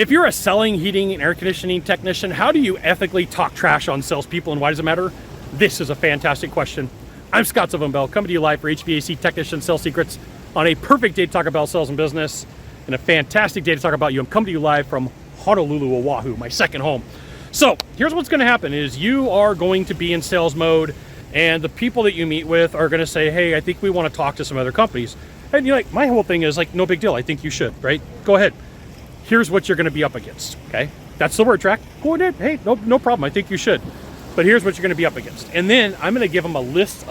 If you're a selling, heating, and air conditioning technician, how do you ethically talk trash on salespeople, and why does it matter? This is a fantastic question. I'm Scott Silvenbell, coming to you live for HVAC Technician Sales Secrets on a perfect day to talk about sales and business, and a fantastic day to talk about you. I'm coming to you live from Honolulu, Oahu, my second home. So here's what's going to happen is you are going to be in sales mode, and the people that you meet with are going to say, hey, I think we want to talk to some other companies. And you're like, my whole thing is like, no big deal. I think you should, right? Go ahead. Here's what you're going to be up against, okay? That's the word track. Go ahead. Hey, no problem. I think you should. But here's what you're going to be up against. And then I'm going to give them a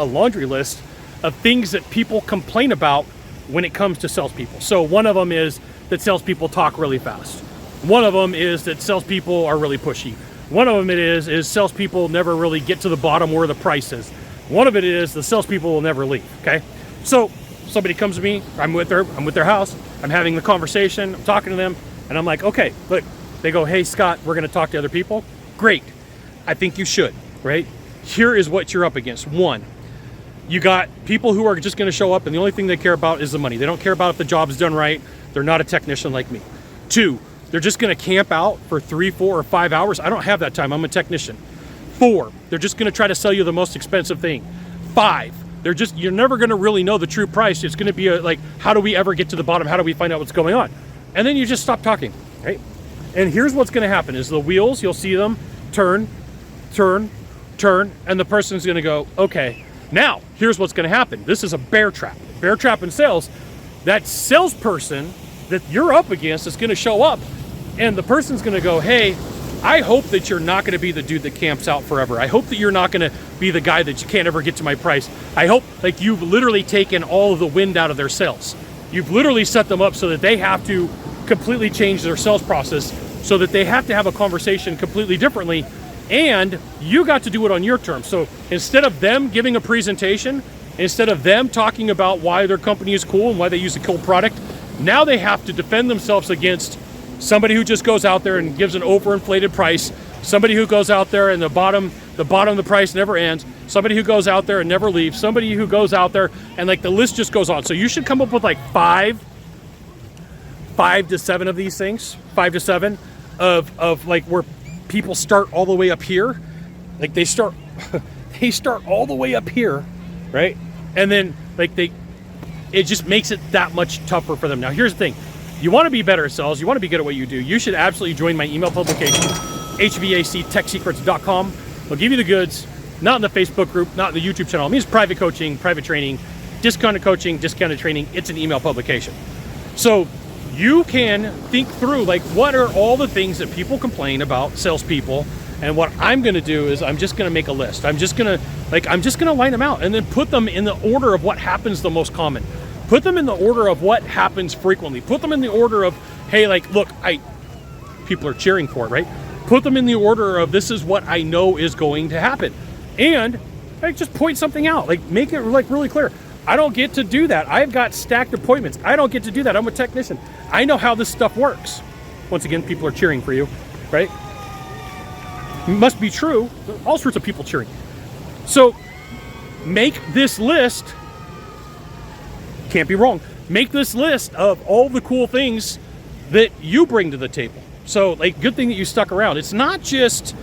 laundry list of things that people complain about when it comes to salespeople. So one of them is that salespeople talk really fast. One of them is that salespeople are really pushy. One of them is salespeople never really get to the bottom where the price is. One of it is the salespeople will never leave, okay? So somebody comes to me, I'm with their house, I'm having the conversation, I'm talking to them, and I'm like, okay, look, they go, hey, Scott, we're going to talk to other people. Great. I think you should, right? Here is what you're up against. One, you got people who are just going to show up and the only thing they care about is the money. They don't care about if the job is done right. They're not a technician like me. Two, they're just going to camp out for 3, 4, or 5 hours. I don't have that time. I'm a technician. 4, they're just going to try to sell you the most expensive thing. 5, you're never going to really know the true price. It's going to be like, how do we ever get to the bottom? How do we find out what's going on? And then you just stop talking, right? And here's what's going to happen is the wheels, you'll see them turn, turn, turn, and the person's going to go, okay, now here's what's going to happen. This is a bear trap. Bear trap in sales. That salesperson that you're up against is going to show up, and the person's going to go, hey, I hope that you're not going to be the dude that camps out forever. I hope that you're not going to be the guy that you can't ever get to my price. I hope like you've literally taken all of the wind out of their sails. You've literally set them up so that they have to completely change their sales process, so that they have to have a conversation completely differently, and you got to do it on your terms. So instead of them giving a presentation, instead of them talking about why their company is cool and why they use a cool product, now they have to defend themselves against somebody who just goes out there and gives an overinflated price, somebody who goes out there and the bottom of the price never ends, somebody who goes out there and never leaves, somebody who goes out there and like the list just goes on. So you should come up with like 5 to 7 of these things, 5 to 7 of like where people start all the way up here. Like they start all the way up here, right? And then like it just makes it that much tougher for them. Now here's the thing. You want to be better at sales, you want to be good at what you do, you should absolutely join my email publication, hvactechsecrets.com. I'll give you the goods, not in the Facebook group, not in the YouTube channel. It means private coaching, private training, discounted coaching, discounted training. It's an email publication. So you can think through like what are all the things that people complain about salespeople, and what I'm going to do is I'm just going to make a list. I'm just going to line them out and then put them in the order of what happens the most common. Put them in the order of what happens frequently. Put them in the order of, hey, like, look, people are cheering for it, right? Put them in the order of this is what I know is going to happen. And like just point something out, like make it like really clear. I don't get to do that. I've got stacked appointments. I don't get to do that. I'm a technician. I know how this stuff works. Once again, people are cheering for you, right? It must be true. All sorts of people cheering. So make this list. Can't be wrong. Make this list of all the cool things that you bring to the table. So like, good thing that you stuck around. It's not just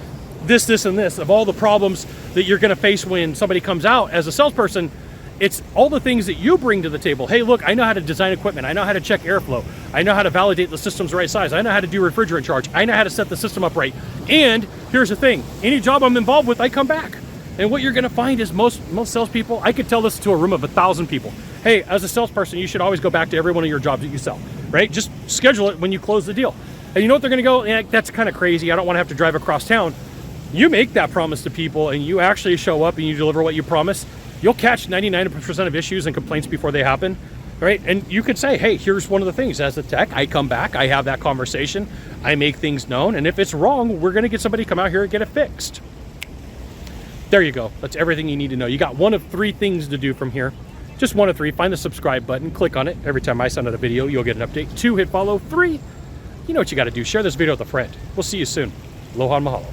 this, and this of all the problems that you're going to face when somebody comes out as a salesperson. It's all the things that you bring to the table. Hey, look, I know how to design equipment. I know how to check airflow. I know how to validate the system's right size. I know how to do refrigerant charge. I know how to set the system up right. And here's the thing. Any job I'm involved with, I come back. And what you're going to find is most salespeople, I could tell this to a room of 1,000 people. Hey, as a salesperson, you should always go back to every one of your jobs that you sell, right? Just schedule it when you close the deal. And you know what they're going to go, yeah, that's kind of crazy. I don't want to have to drive across town. You make that promise to people and you actually show up and you deliver what you promise. You'll catch 99% of issues and complaints before they happen, right? And you could say, hey, here's one of the things. As a tech, I come back, I have that conversation, I make things known, and if it's wrong, we're going to get somebody to come out here and get it fixed. There you go. That's everything you need to know. You got 1 of 3 things to do from here. Just 1 of 3. Find the subscribe button, click on it. Every time I send out a video, you'll get an update. 2, hit follow. 3, you know what you got to do. Share this video with a friend. We'll see you soon. Aloha and mahalo.